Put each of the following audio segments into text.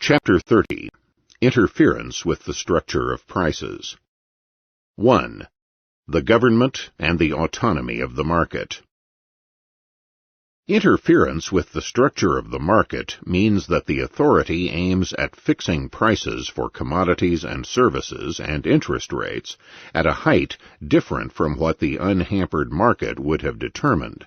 Chapter 30. Interference with the Structure of Prices. 1. The Government and the Autonomy of the Market. Interference with the structure of the market means that the authority aims at fixing prices for commodities and services and interest rates at a height different from what the unhampered market would have determined.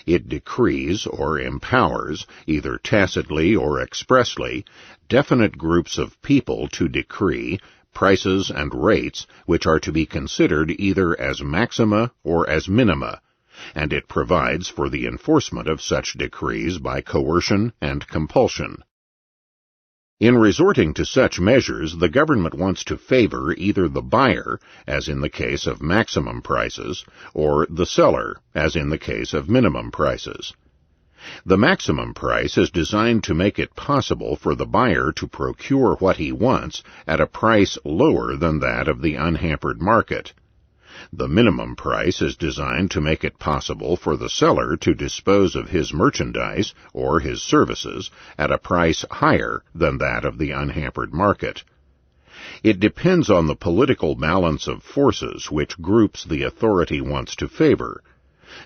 It decrees or empowers, either tacitly or expressly, definite groups of people to decree prices and rates which are to be considered either as maxima or as minima, and it provides for the enforcement of such decrees by coercion and compulsion. In resorting to such measures, the government wants to favor either the buyer, as in the case of maximum prices, or the seller, as in the case of minimum prices. The maximum price is designed to make it possible for the buyer to procure what he wants at a price lower than that of the unhampered market. The minimum price is designed to make it possible for the seller to dispose of his merchandise or his services at a price higher than that of the unhampered market. It depends on the political balance of forces which groups the authority wants to favor.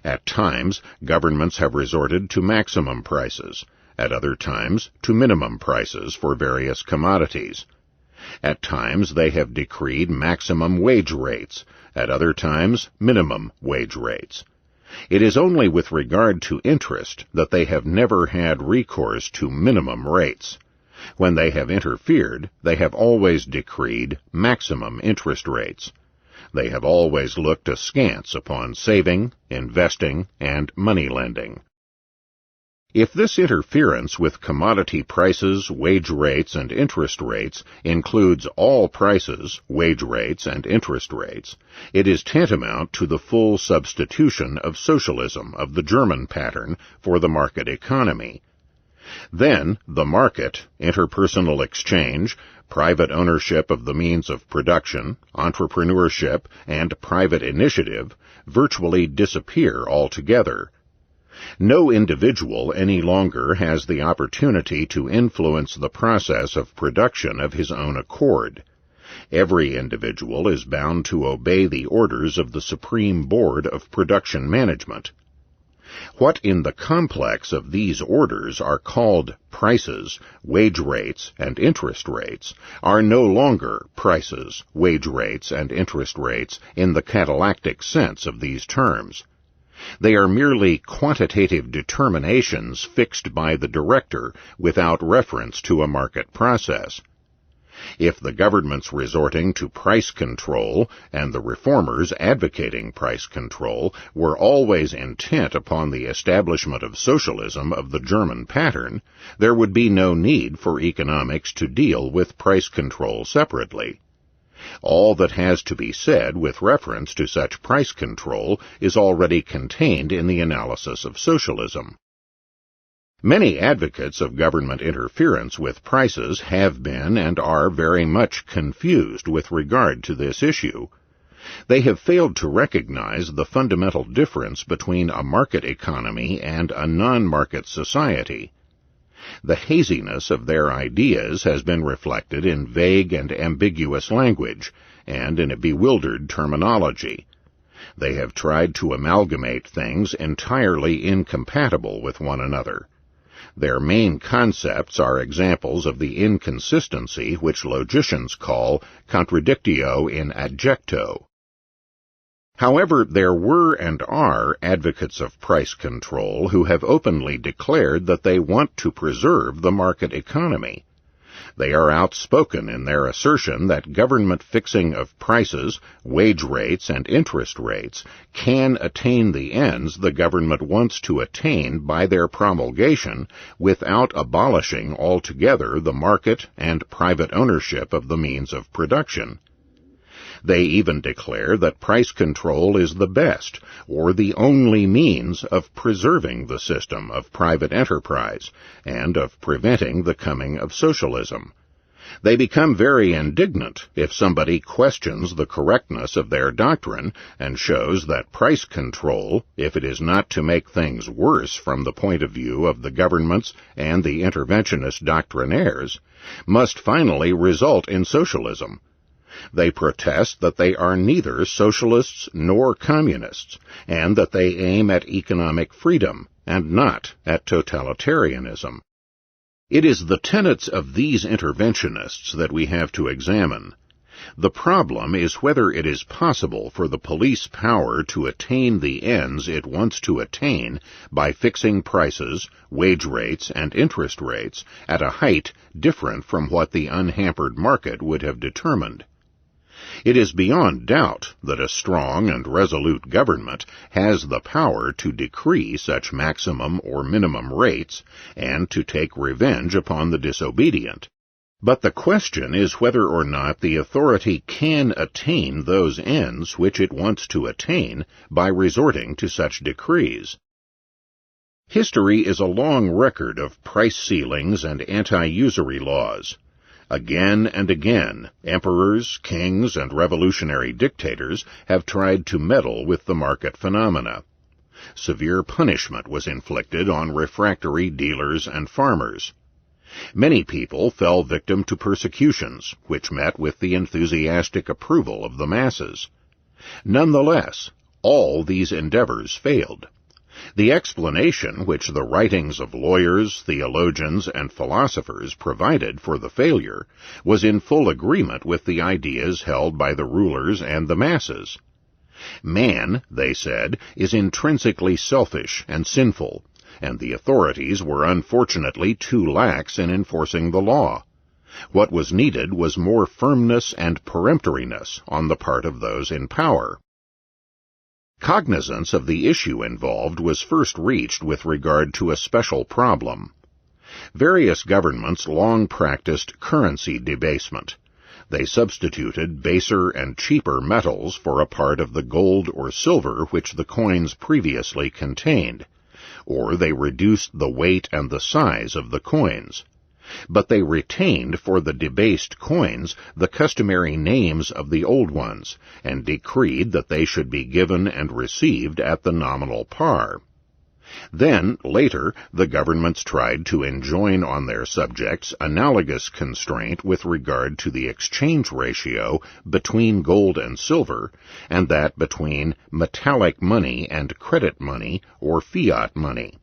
At times, governments have resorted to maximum prices, at other times to minimum prices for various commodities. At times they have decreed maximum wage rates, at other times minimum wage rates. It is only with regard to interest that they have never had recourse to minimum rates. When they have interfered, they have always decreed maximum interest rates. They have always looked askance upon saving, investing, and money lending. If this interference with commodity prices, wage rates, and interest rates includes all prices, wage rates, and interest rates, it is tantamount to the full substitution of socialism of the German pattern for the market economy. Then the market, interpersonal exchange, private ownership of the means of production, entrepreneurship, and private initiative virtually disappear altogether. No individual any longer has the opportunity to influence the process of production of his own accord. Every individual is bound to obey the orders of the Supreme Board of Production Management. What in the complex of these orders are called prices, wage rates, and interest rates are no longer prices, wage rates, and interest rates in the catalactic sense of these terms. They are merely quantitative determinations fixed by the director without reference to a market process. If the governments resorting to price control and the reformers advocating price control were always intent upon the establishment of socialism of the German pattern, there would be no need for economics to deal with price control separately. All that has to be said with reference to such price control is already contained in the analysis of socialism. Many advocates of government interference with prices have been and are very much confused with regard to this issue. They have failed to recognize the fundamental difference between a market economy and a non-market society. The haziness of their ideas has been reflected in vague and ambiguous language, and in a bewildered terminology. They have tried to amalgamate things entirely incompatible with one another. Their main concepts are examples of the inconsistency which logicians call contradictio in adjecto. However, there were and are advocates of price control who have openly declared that they want to preserve the market economy. They are outspoken in their assertion that government fixing of prices, wage rates, and interest rates can attain the ends the government wants to attain by their promulgation without abolishing altogether the market and private ownership of the means of production. They even declare that price control is the best, or the only means of preserving the system of private enterprise, and of preventing the coming of socialism. They become very indignant if somebody questions the correctness of their doctrine and shows that price control, if it is not to make things worse from the point of view of the governments and the interventionist doctrinaires, must finally result in socialism. They protest that they are neither socialists nor communists, and that they aim at economic freedom and not at totalitarianism. It is the tenets of these interventionists that we have to examine. The problem is whether it is possible for the police power to attain the ends it wants to attain by fixing prices, wage rates, and interest rates at a height different from what the unhampered market would have determined. It is beyond doubt that a strong and resolute government has the power to decree such maximum or minimum rates and to take revenge upon the disobedient. But the question is whether or not the authority can attain those ends which it wants to attain by resorting to such decrees. History is a long record of price ceilings and anti-usury laws. Again and again, emperors, kings, and revolutionary dictators have tried to meddle with the market phenomena. Severe punishment was inflicted on refractory dealers and farmers. Many people fell victim to persecutions, which met with the enthusiastic approval of the masses. Nonetheless, all these endeavors failed. The explanation which the writings of lawyers, theologians, and philosophers provided for the failure was in full agreement with the ideas held by the rulers and the masses. Man, they said, is intrinsically selfish and sinful, and the authorities were unfortunately too lax in enforcing the law. What was needed was more firmness and peremptoriness on the part of those in power. Cognizance of the issue involved was first reached with regard to a special problem. Various governments long practiced currency debasement. They substituted baser and cheaper metals for a part of the gold or silver which the coins previously contained, or they reduced the weight and the size of the coins. But they retained for the debased coins the customary names of the old ones, and decreed that they should be given and received at the nominal par. Then, later, the governments tried to enjoin on their subjects analogous constraint with regard to the exchange ratio between gold and silver, and that between metallic money and credit money or fiat money.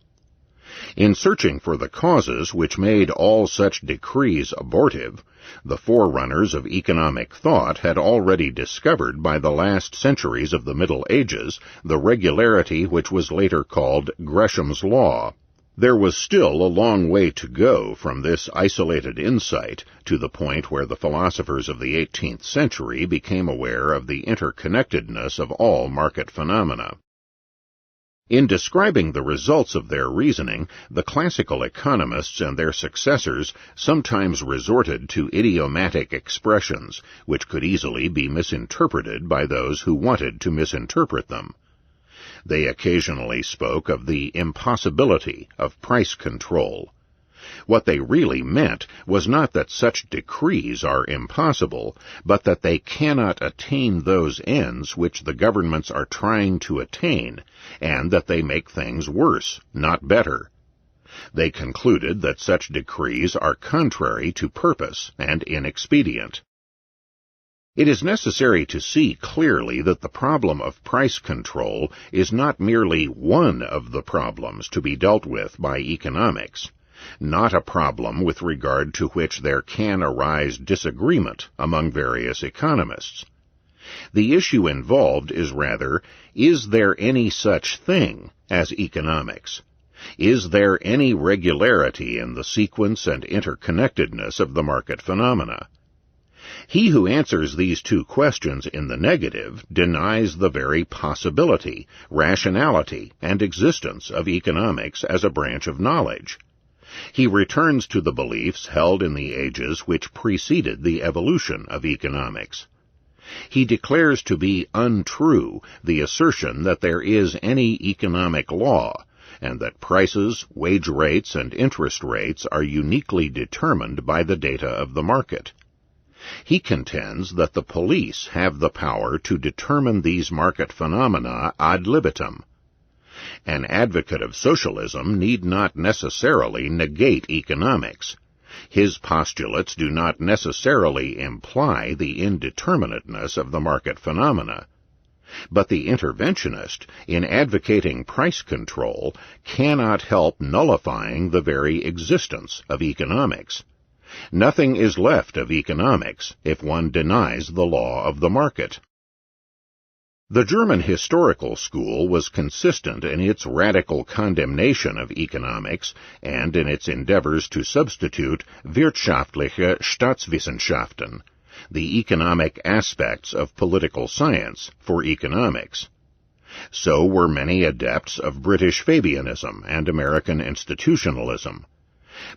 In searching for the causes which made all such decrees abortive, the forerunners of economic thought had already discovered by the last centuries of the Middle Ages the regularity which was later called Gresham's Law. There was still a long way to go from this isolated insight to the point where the philosophers of the 18th century became aware of the interconnectedness of all market phenomena. In describing the results of their reasoning, the classical economists and their successors sometimes resorted to idiomatic expressions, which could easily be misinterpreted by those who wanted to misinterpret them. They occasionally spoke of the impossibility of price control. What they really meant was not that such decrees are impossible, but that they cannot attain those ends which the governments are trying to attain, and that they make things worse, not better. They concluded that such decrees are contrary to purpose and inexpedient. It is necessary to see clearly that the problem of price control is not merely one of the problems to be dealt with by economics, not a problem with regard to which there can arise disagreement among various economists. The issue involved is rather, is there any such thing as economics? Is there any regularity in the sequence and interconnectedness of the market phenomena? He who answers these two questions in the negative denies the very possibility, rationality, and existence of economics as a branch of knowledge. He returns to the beliefs held in the ages which preceded the evolution of economics. He declares to be untrue the assertion that there is any economic law, and that prices, wage rates, and interest rates are uniquely determined by the data of the market. He contends that the police have the power to determine these market phenomena ad libitum. An advocate of socialism need not necessarily negate economics. His postulates do not necessarily imply the indeterminateness of the market phenomena. But the interventionist, in advocating price control, cannot help nullifying the very existence of economics. Nothing is left of economics if one denies the law of the market. The German historical school was consistent in its radical condemnation of economics and in its endeavors to substitute wirtschaftliche Staatswissenschaften, the economic aspects of political science, for economics. So were many adepts of British Fabianism and American institutionalism.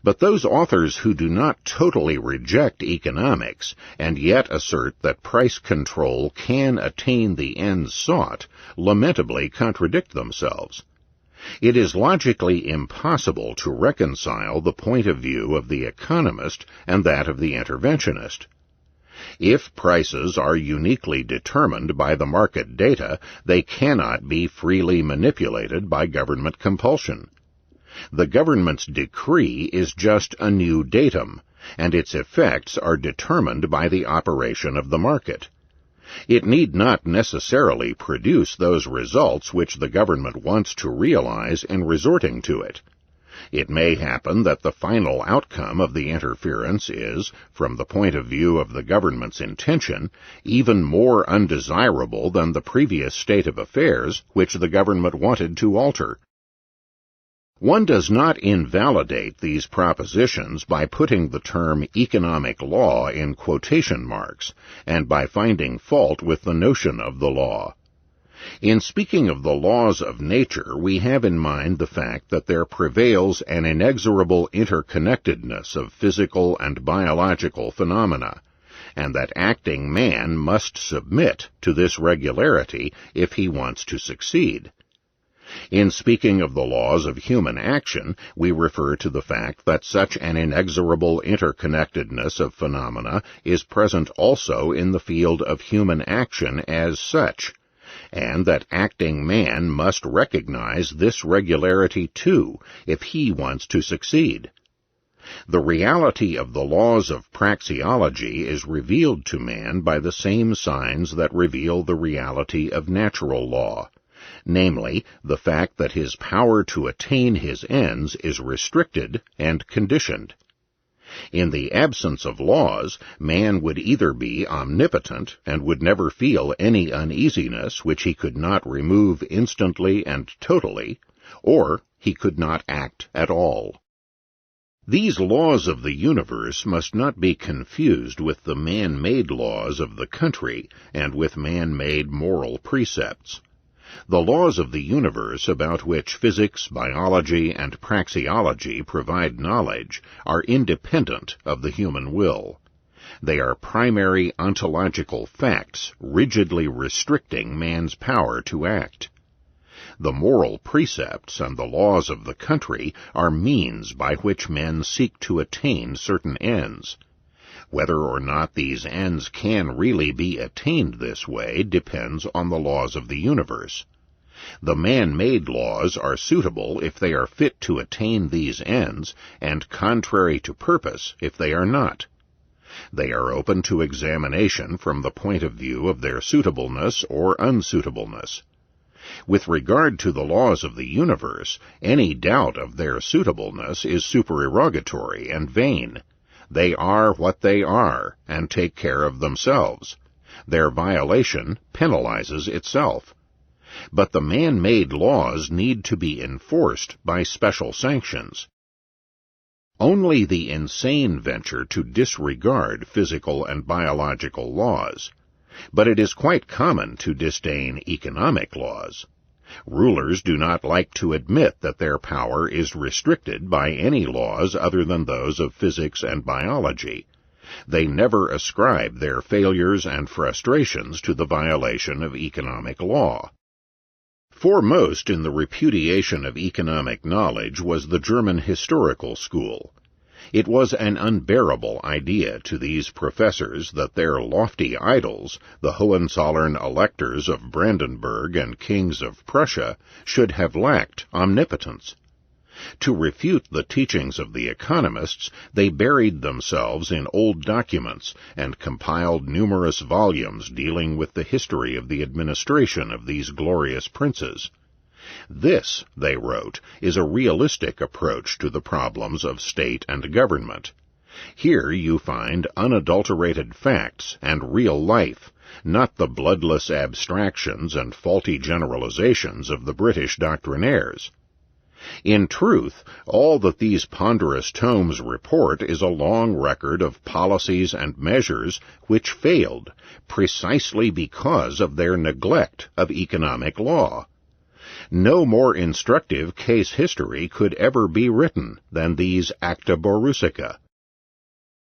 But those authors who do not totally reject economics and yet assert that price control can attain the ends sought lamentably contradict themselves. It is logically impossible to reconcile the point of view of the economist and that of the interventionist. If prices are uniquely determined by the market data, they cannot be freely manipulated by government compulsion. The government's decree is just a new datum, and its effects are determined by the operation of the market. It need not necessarily produce those results which the government wants to realize in resorting to it. It may happen that the final outcome of the interference is, from the point of view of the government's intention, even more undesirable than the previous state of affairs which the government wanted to alter. One does not invalidate these propositions by putting the term economic law in quotation marks and by finding fault with the notion of the law. In speaking of the laws of nature, we have in mind the fact that there prevails an inexorable interconnectedness of physical and biological phenomena, and that acting man must submit to this regularity if he wants to succeed. In speaking of the laws of human action, we refer to the fact that such an inexorable interconnectedness of phenomena is present also in the field of human action as such, and that acting man must recognize this regularity too, if he wants to succeed. The reality of the laws of praxeology is revealed to man by the same signs that reveal the reality of natural law, namely, the fact that his power to attain his ends is restricted and conditioned. In the absence of laws, man would either be omnipotent and would never feel any uneasiness which he could not remove instantly and totally, or he could not act at all. These laws of the universe must not be confused with the man-made laws of the country and with man-made moral precepts. The laws of the universe about which physics, biology, and praxeology provide knowledge are independent of the human will. They are primary ontological facts rigidly restricting man's power to act. The moral precepts and the laws of the country are means by which men seek to attain certain ends. Whether or not these ends can really be attained this way depends on the laws of the universe. The man-made laws are suitable if they are fit to attain these ends, and contrary to purpose if they are not. They are open to examination from the point of view of their suitableness or unsuitableness. With regard to the laws of the universe, any doubt of their suitableness is supererogatory and vain. They are what they are, and take care of themselves. Their violation penalizes itself. But the man-made laws need to be enforced by special sanctions. Only the insane venture to disregard physical and biological laws, but it is quite common to disdain economic laws. Rulers do not like to admit that their power is restricted by any laws other than those of physics and biology. They never ascribe their failures and frustrations to the violation of economic law. Foremost in the repudiation of economic knowledge was the German historical school. It was an unbearable idea to these professors that their lofty idols, the Hohenzollern electors of Brandenburg and kings of Prussia, should have lacked omnipotence. To refute the teachings of the economists, they buried themselves in old documents and compiled numerous volumes dealing with the history of the administration of these glorious princes. This, they wrote, is a realistic approach to the problems of state and government. Here you find unadulterated facts and real life, not the bloodless abstractions and faulty generalizations of the British doctrinaires. In truth, all that these ponderous tomes report is a long record of policies and measures which failed precisely because of their neglect of economic law. No more instructive case history could ever be written than these Acta Borussica.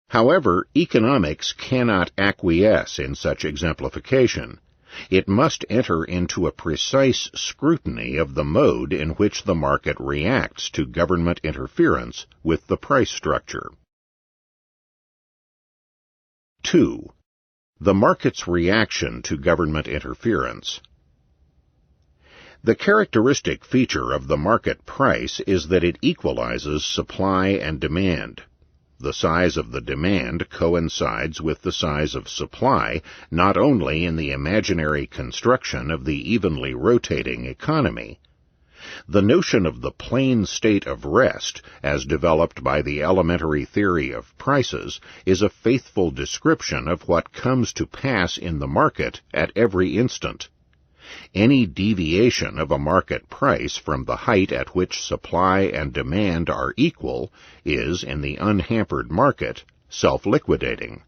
However, economics cannot acquiesce in such exemplification. It must enter into a precise scrutiny of the mode in which the market reacts to government interference with the price structure. 2. The market's reaction to government interference. The characteristic feature of the market price is that it equalizes supply and demand. The size of the demand coincides with the size of supply, not only in the imaginary construction of the evenly rotating economy. The notion of the plain state of rest, as developed by the elementary theory of prices, is a faithful description of what comes to pass in the market at every instant. Any deviation of a market price from the height at which supply and demand are equal is, in the unhampered market, self-liquidating.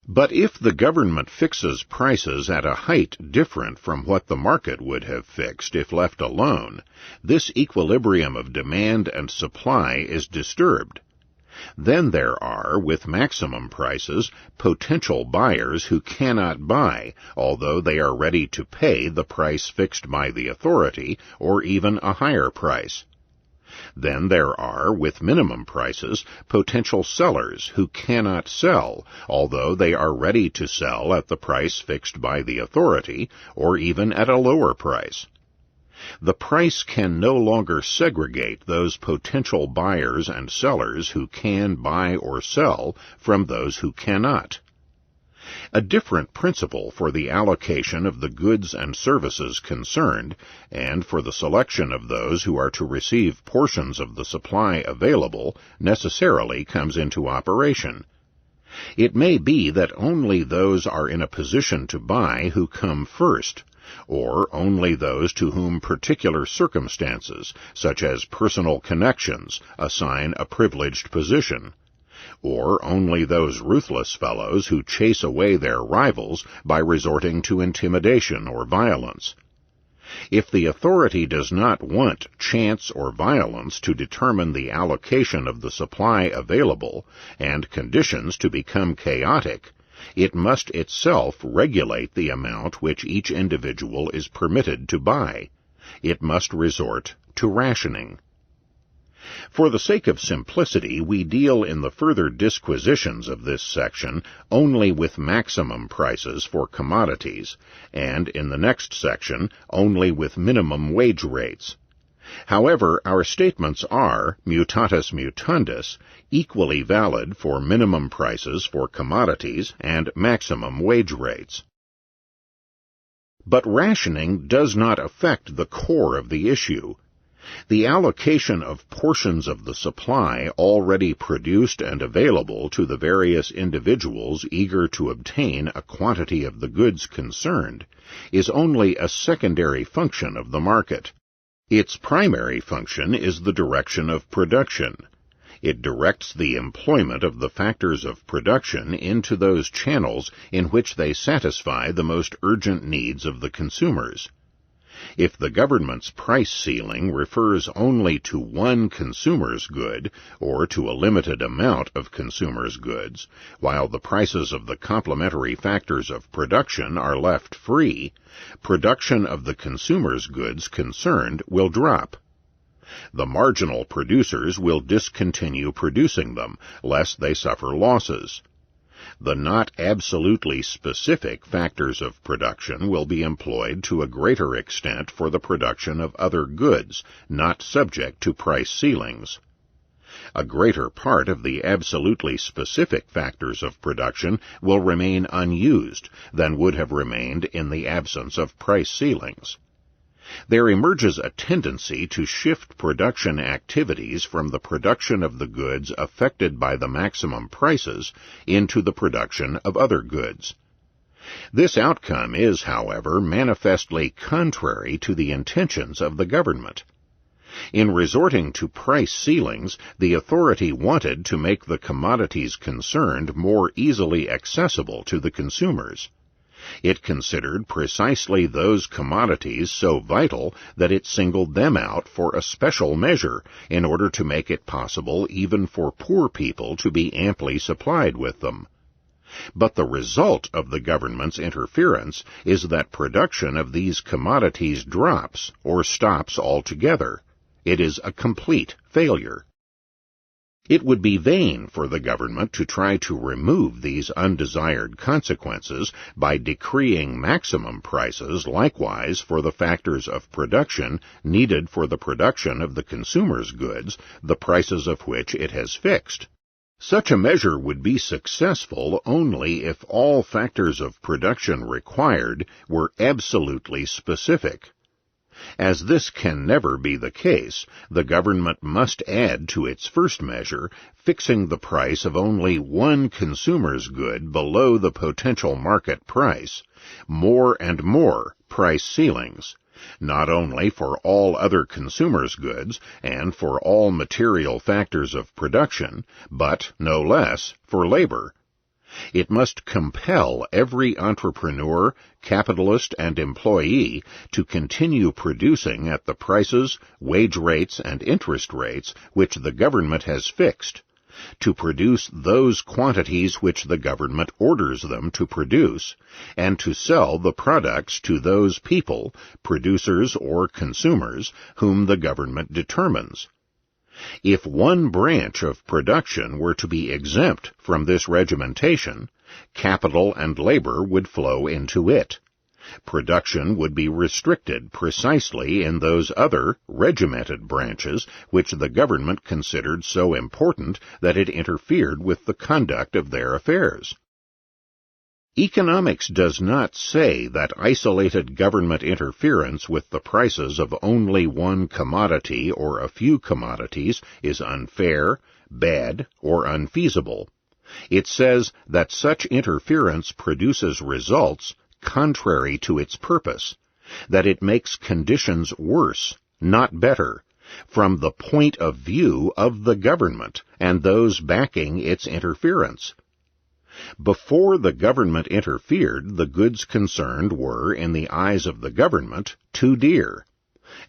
But if the government fixes prices at a height different from what the market would have fixed if left alone, this equilibrium of demand and supply is disturbed. Then there are, with maximum prices, potential buyers who cannot buy, although they are ready to pay the price fixed by the authority, or even a higher price. Then there are, with minimum prices, potential sellers who cannot sell, although they are ready to sell at the price fixed by the authority, or even at a lower price. The price can no longer segregate those potential buyers and sellers who can buy or sell from those who cannot. A different principle for the allocation of the goods and services concerned, and for the selection of those who are to receive portions of the supply available, necessarily comes into operation. It may be that only those are in a position to buy who come first, or only those to whom particular circumstances, such as personal connections, assign a privileged position, or only those ruthless fellows who chase away their rivals by resorting to intimidation or violence. If the authority does not want chance or violence to determine the allocation of the supply available and conditions to become chaotic, it must itself regulate the amount which each individual is permitted to buy. It must resort to rationing. For the sake of simplicity, we deal in the further disquisitions of this section only with maximum prices for commodities, and in the next section only with minimum wage rates. However, our statements are, mutatis mutandis, equally valid for minimum prices for commodities and maximum wage rates. But rationing does not affect the core of the issue. The allocation of portions of the supply already produced and available to the various individuals eager to obtain a quantity of the goods concerned is only a secondary function of the market. Its primary function is the direction of production. It directs the employment of the factors of production into those channels in which they satisfy the most urgent needs of the consumers. If the government's price ceiling refers only to one consumer's good or to a limited amount of consumers' goods, while the prices of the complementary factors of production are left free, production of the consumer's goods concerned will drop. The marginal producers will discontinue producing them, lest they suffer losses. The not absolutely specific factors of production will be employed to a greater extent for the production of other goods, not subject to price ceilings. A greater part of the absolutely specific factors of production will remain unused than would have remained in the absence of price ceilings. There emerges a tendency to shift production activities from the production of the goods affected by the maximum prices into the production of other goods. This outcome is, however, manifestly contrary to the intentions of the government. In resorting to price ceilings, the authority wanted to make the commodities concerned more easily accessible to the consumers. It considered precisely those commodities so vital that it singled them out for a special measure in order to make it possible even for poor people to be amply supplied with them. But the result of the government's interference is that production of these commodities drops or stops altogether. It is a complete failure. It would be vain for the government to try to remove these undesired consequences by decreeing maximum prices likewise for the factors of production needed for the production of the consumer's goods, the prices of which it has fixed. Such a measure would be successful only if all factors of production required were absolutely specific. As this can never be the case, the government must add to its first measure, fixing the price of only one consumer's good below the potential market price, more and more price ceilings, not only for all other consumers' goods and for all material factors of production, but, no less, for labor. It must compel every entrepreneur, capitalist, and employee to continue producing at the prices, wage rates, and interest rates which the government has fixed, to produce those quantities which the government orders them to produce, and to sell the products to those people, producers or consumers, whom the government determines. If one branch of production were to be exempt from this regimentation, capital and labor would flow into it. Production would be restricted precisely in those other regimented branches which the government considered so important that it interfered with the conduct of their affairs. Economics does not say that isolated government interference with the prices of only one commodity or a few commodities is unfair, bad, or unfeasible. It says that such interference produces results contrary to its purpose, that it makes conditions worse, not better, from the point of view of the government and those backing its interference. Before the government interfered, the goods concerned were, in the eyes of the government, too dear.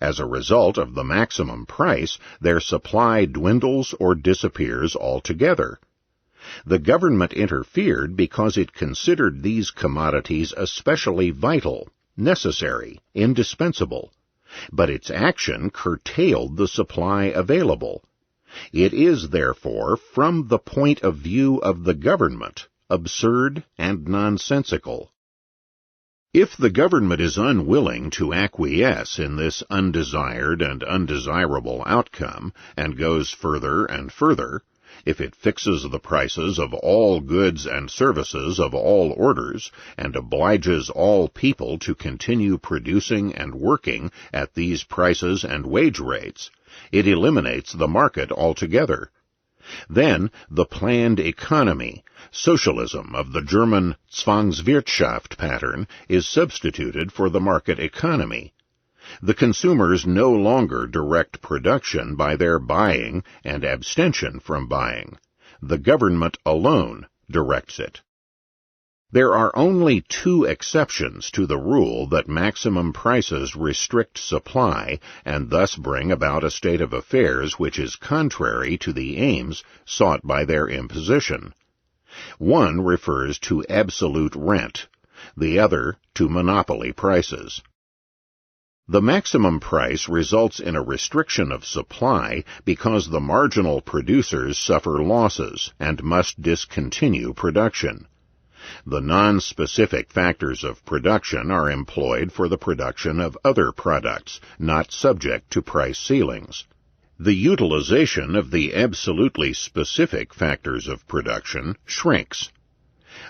As a result of the maximum price, their supply dwindles or disappears altogether. The government interfered because it considered these commodities especially vital, necessary, indispensable, but its action curtailed the supply available. It is, therefore, from the point of view of the government, absurd and nonsensical. If the government is unwilling to acquiesce in this undesired and undesirable outcome, and goes further and further, if it fixes the prices of all goods and services of all orders, and obliges all people to continue producing and working at these prices and wage rates, it eliminates the market altogether. Then the planned economy, socialism of the German Zwangswirtschaft pattern, is substituted for the market economy. The consumers no longer direct production by their buying and abstention from buying. The government alone directs it. There are only two exceptions to the rule that maximum prices restrict supply and thus bring about a state of affairs which is contrary to the aims sought by their imposition. One refers to absolute rent, the other to monopoly prices. The maximum price results in a restriction of supply because the marginal producers suffer losses and must discontinue production. The non-specific factors of production are employed for the production of other products, not subject to price ceilings. The utilization of the absolutely specific factors of production shrinks.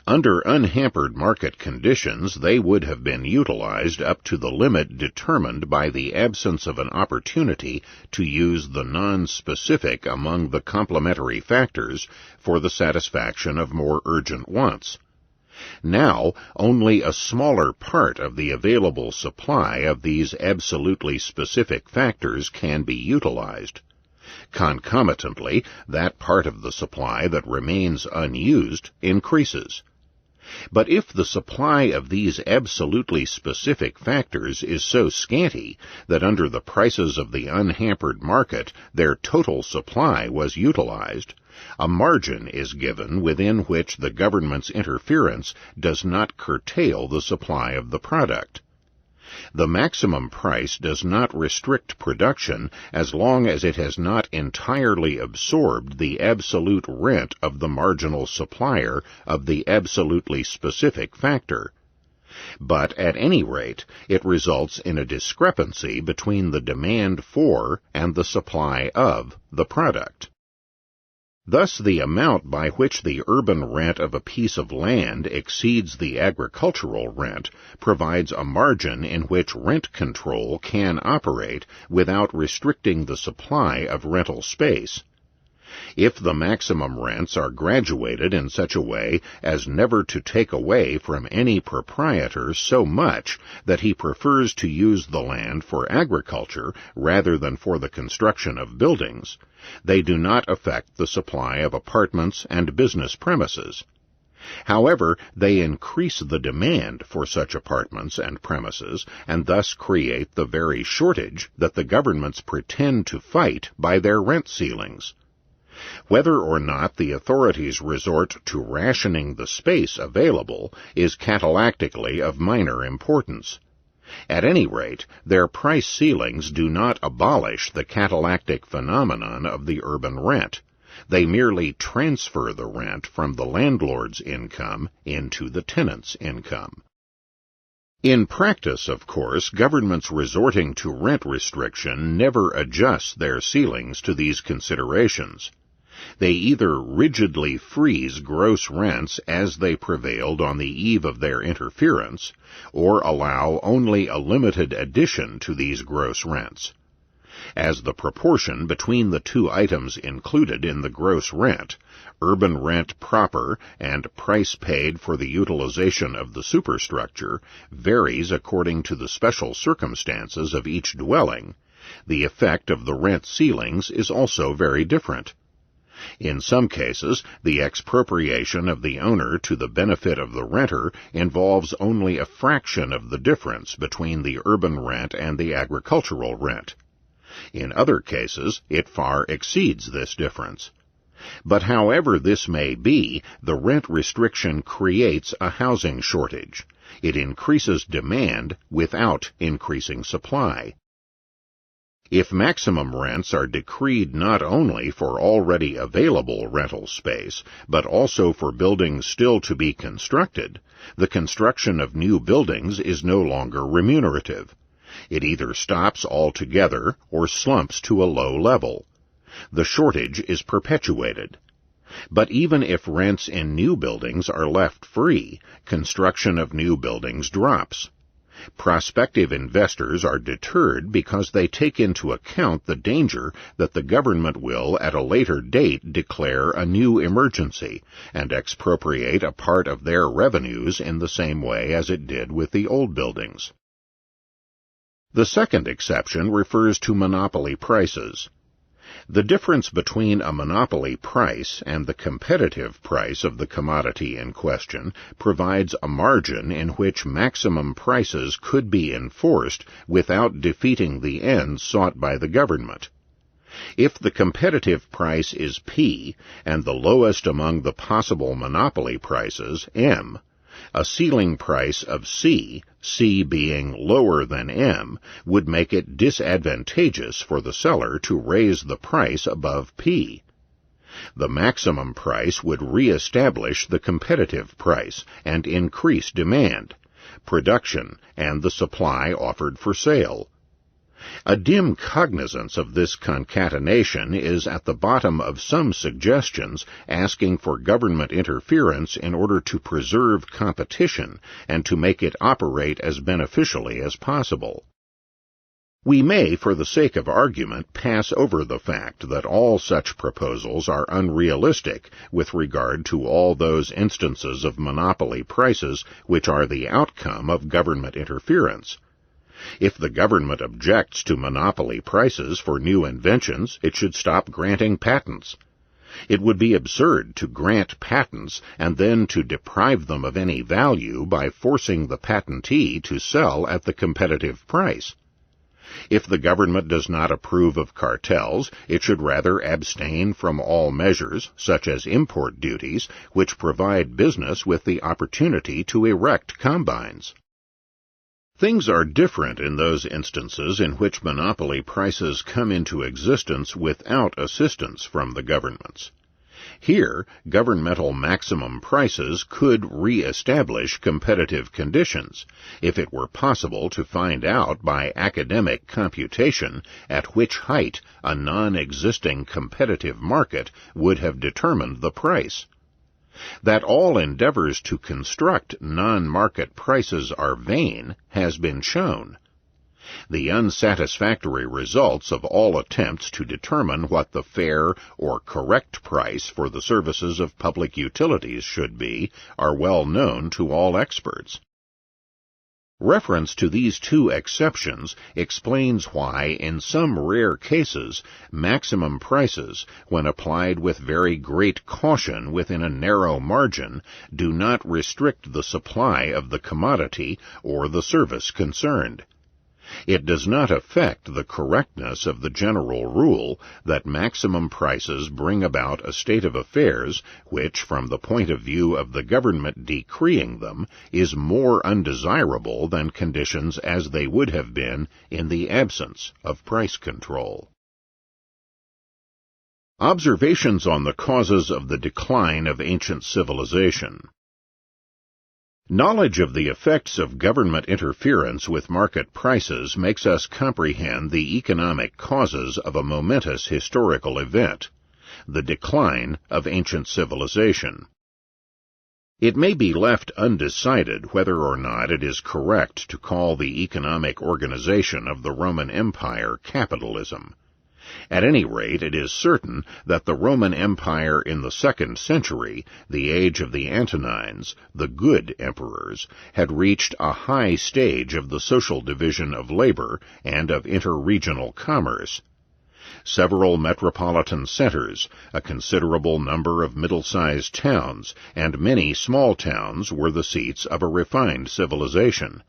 Under unhampered market conditions, they would have been utilized up to the limit determined by the absence of an opportunity to use the non-specific among the complementary factors for the satisfaction of more urgent wants. Now, only a smaller part of the available supply of these absolutely specific factors can be utilized. Concomitantly, that part of the supply that remains unused increases. But if the supply of these absolutely specific factors is so scanty that under the prices of the unhampered market their total supply was utilized, a margin is given within which the government's interference does not curtail the supply of the product. The maximum price does not restrict production as long as it has not entirely absorbed the absolute rent of the marginal supplier of the absolutely specific factor. But at any rate, it results in a discrepancy between the demand for and the supply of the product. Thus the amount by which the urban rent of a piece of land exceeds the agricultural rent provides a margin in which rent control can operate without restricting the supply of rental space. If the maximum rents are graduated in such a way as never to take away from any proprietor so much that he prefers to use the land for agriculture rather than for the construction of buildings, they do not affect the supply of apartments and business premises. However, they increase the demand for such apartments and premises and thus create the very shortage that the governments pretend to fight by their rent ceilings. Whether or not the authorities resort to rationing the space available is catalactically of minor importance. At any rate, their price ceilings do not abolish the catalactic phenomenon of the urban rent. They merely transfer the rent from the landlord's income into the tenant's income. In practice, of course, governments resorting to rent restriction never adjust their ceilings to these considerations. They either rigidly freeze gross rents as they prevailed on the eve of their interference, or allow only a limited addition to these gross rents. As the proportion between the two items included in the gross rent, urban rent proper and price paid for the utilization of the superstructure, varies according to the special circumstances of each dwelling, the effect of the rent ceilings is also very different. In some cases, the expropriation of the owner to the benefit of the renter involves only a fraction of the difference between the urban rent and the agricultural rent. In other cases, it far exceeds this difference. But however this may be, the rent restriction creates a housing shortage. It increases demand without increasing supply. If maximum rents are decreed not only for already available rental space, but also for buildings still to be constructed, the construction of new buildings is no longer remunerative. It either stops altogether or slumps to a low level. The shortage is perpetuated. But even if rents in new buildings are left free, construction of new buildings drops. Prospective investors are deterred because they take into account the danger that the government will at a later date declare a new emergency and expropriate a part of their revenues in the same way as it did with the old buildings. The second exception refers to monopoly prices. The difference between a monopoly price and the competitive price of the commodity in question provides a margin in which maximum prices could be enforced without defeating the ends sought by the government. If the competitive price is P and the lowest among the possible monopoly prices, M, a ceiling price of C, C being lower than M, would make it disadvantageous for the seller to raise the price above P. The maximum price would re-establish the competitive price and increase demand, production, and the supply offered for sale. A dim cognizance of this concatenation is at the bottom of some suggestions asking for government interference in order to preserve competition and to make it operate as beneficially as possible. We may, for the sake of argument, pass over the fact that all such proposals are unrealistic with regard to all those instances of monopoly prices which are the outcome of government interference. If the government objects to monopoly prices for new inventions, it should stop granting patents. It would be absurd to grant patents and then to deprive them of any value by forcing the patentee to sell at the competitive price. If the government does not approve of cartels, it should rather abstain from all measures, such as import duties, which provide business with the opportunity to erect combines. Things are different in those instances in which monopoly prices come into existence without assistance from the governments. Here, governmental maximum prices could re-establish competitive conditions, if it were possible to find out by academic computation at which height a non-existing competitive market would have determined the price. That all endeavors to construct non-market prices are vain has been shown. The unsatisfactory results of all attempts to determine what the fair or correct price for the services of public utilities should be are well known to all experts. Reference to these two exceptions explains why, in some rare cases, maximum prices, when applied with very great caution within a narrow margin, do not restrict the supply of the commodity or the service concerned. It does not affect the correctness of the general rule that maximum prices bring about a state of affairs which, from the point of view of the government decreeing them, is more undesirable than conditions as they would have been in the absence of price control. Observations on the causes of the decline of ancient civilization. Knowledge of the effects of government interference with market prices makes us comprehend the economic causes of a momentous historical event, the decline of ancient civilization. It may be left undecided whether or not it is correct to call the economic organization of the Roman Empire capitalism. At any rate, it is certain that the Roman Empire in the 2nd century, the age of the Antonines, the good emperors, had reached a high stage of the social division of labor and of interregional commerce. Several metropolitan centers, a considerable number of middle-sized towns, and many small towns were the seats of a refined civilization.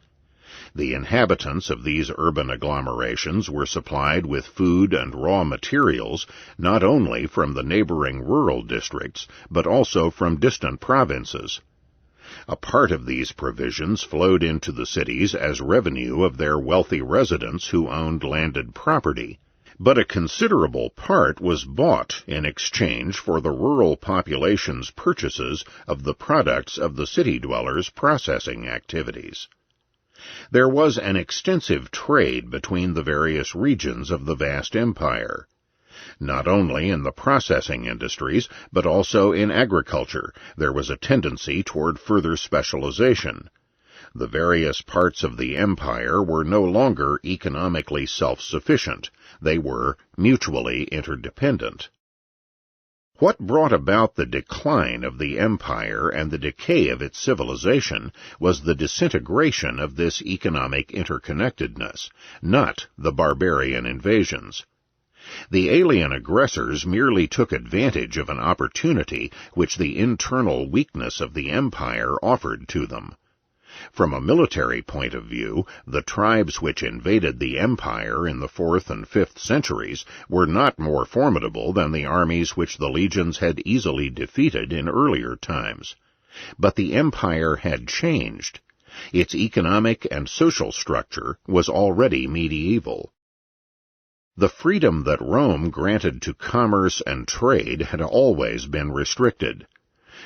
The inhabitants of these urban agglomerations were supplied with food and raw materials not only from the neighboring rural districts, but also from distant provinces. A part of these provisions flowed into the cities as revenue of their wealthy residents who owned landed property, but a considerable part was bought in exchange for the rural population's purchases of the products of the city dwellers' processing activities. There was an extensive trade between the various regions of the vast empire. Not only in the processing industries, but also in agriculture, there was a tendency toward further specialization. The various parts of the empire were no longer economically self-sufficient. They were mutually interdependent. What brought about the decline of the empire and the decay of its civilization was the disintegration of this economic interconnectedness, not the barbarian invasions. The alien aggressors merely took advantage of an opportunity which the internal weakness of the empire offered to them. From a military point of view, the tribes which invaded the empire in the 4th and 5th centuries were not more formidable than the armies which the legions had easily defeated in earlier times. But the empire had changed. Its economic and social structure was already medieval. The freedom that Rome granted to commerce and trade had always been restricted.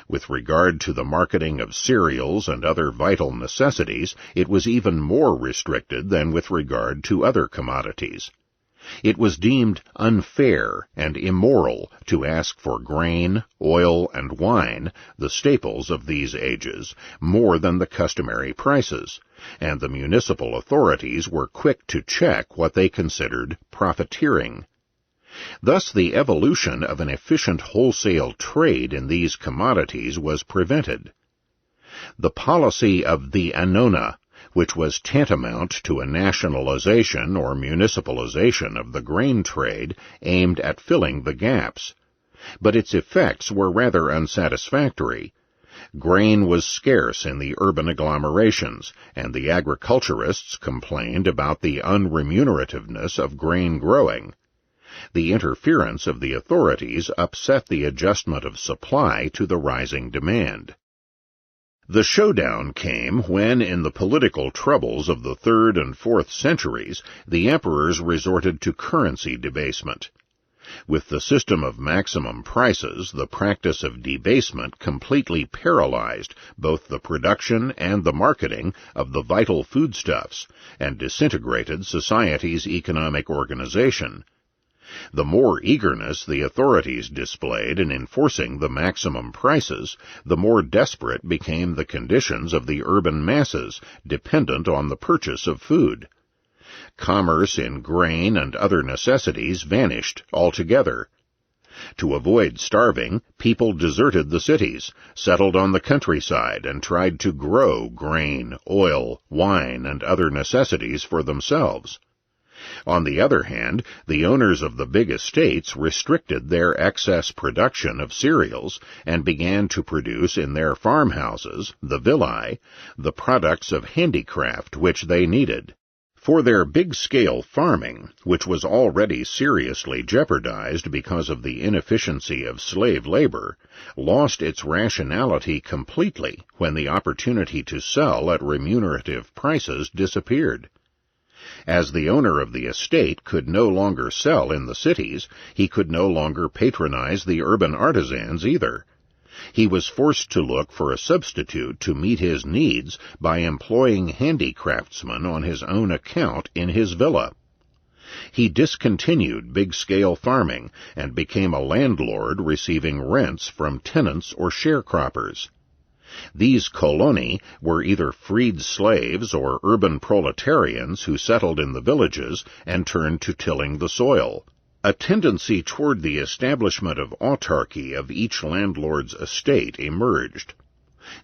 With regard to the marketing of cereals and other vital necessities, it was even more restricted than with regard to other commodities. It was deemed unfair and immoral to ask for grain, oil, and wine, the staples of these ages, more than the customary prices, and the municipal authorities were quick to check what they considered profiteering. Thus the evolution of an efficient wholesale trade in these commodities was prevented. The policy of the annona, which was tantamount to a nationalization or municipalization of the grain trade, aimed at filling the gaps. But its effects were rather unsatisfactory. Grain was scarce in the urban agglomerations, and the agriculturists complained about the unremunerativeness of grain growing. The interference of the authorities upset the adjustment of supply to the rising demand. The showdown came when, in the political troubles of the 3rd and 4th centuries, the emperors resorted to currency debasement. With the system of maximum prices, the practice of debasement completely paralyzed both the production and the marketing of the vital foodstuffs, and disintegrated society's economic organization. The more eagerness the authorities displayed in enforcing the maximum prices, the more desperate became the conditions of the urban masses, dependent on the purchase of food. Commerce in grain and other necessities vanished altogether. To avoid starving, people deserted the cities, settled on the countryside, and tried to grow grain, oil, wine, and other necessities for themselves. On the other hand, the owners of the big estates restricted their excess production of cereals and began to produce in their farmhouses, the villae, the products of handicraft which they needed. For their big-scale farming, which was already seriously jeopardized because of the inefficiency of slave labor, lost its rationality completely when the opportunity to sell at remunerative prices disappeared. As the owner of the estate could no longer sell in the cities, he could no longer patronize the urban artisans either. He was forced to look for a substitute to meet his needs by employing handicraftsmen on his own account in his villa. He discontinued big-scale farming and became a landlord receiving rents from tenants or sharecroppers. These coloni were either freed slaves or urban proletarians who settled in the villages and turned to tilling the soil. A tendency toward the establishment of autarky of each landlord's estate emerged.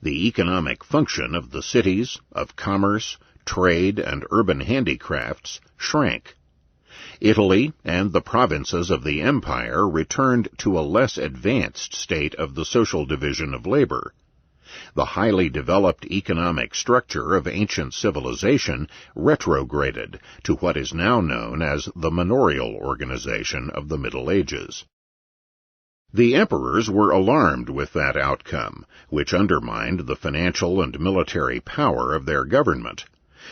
The economic function of the cities, of commerce, trade, and urban handicrafts shrank. Italy and the provinces of the empire returned to a less advanced state of the social division of labor. The highly developed economic structure of ancient civilization retrograded to what is now known as the manorial organization of the Middle Ages. The emperors were alarmed with that outcome, which undermined the financial and military power of their government,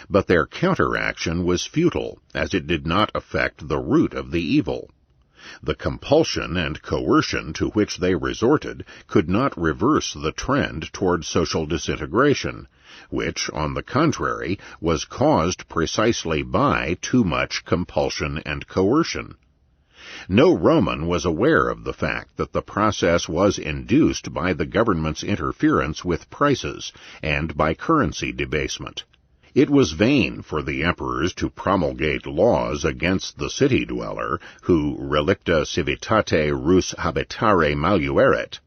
but their counteraction was futile, as it did not affect the root of the evil. The compulsion and coercion to which they resorted could not reverse the trend toward social disintegration, which, on the contrary, was caused precisely by too much compulsion and coercion. No Roman was aware of the fact that the process was induced by the government's interference with prices and by currency debasement. It was vain for the emperors to promulgate laws against the city dweller who relicta civitate rus habitare malueret.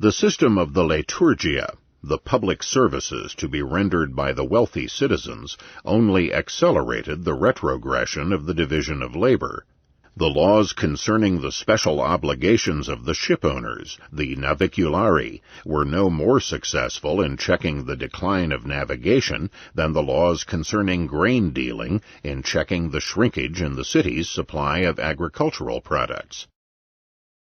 The system of the liturgia, the public services to be rendered by the wealthy citizens, only accelerated the retrogression of the division of labor. The laws concerning the special obligations of the shipowners, the naviculari, were no more successful in checking the decline of navigation than the laws concerning grain dealing in checking the shrinkage in the city's supply of agricultural products.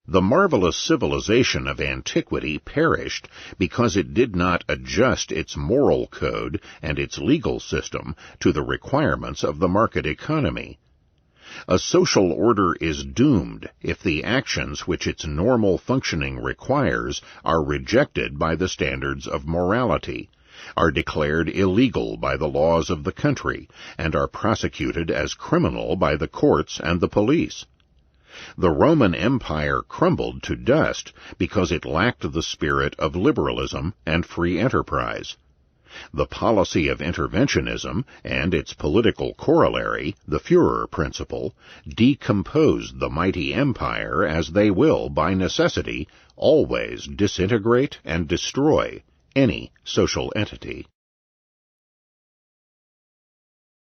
The marvelous civilization of antiquity perished because it did not adjust its moral code and its legal system to the requirements of the market economy. A social order is doomed if the actions which its normal functioning requires are rejected by the standards of morality, are declared illegal by the laws of the country, and are prosecuted as criminal by the courts and the police. The Roman Empire crumbled to dust because it lacked the spirit of liberalism and free enterprise. The policy of interventionism and its political corollary, the Führer principle, decomposed the mighty empire as they will, by necessity, always disintegrate and destroy any social entity.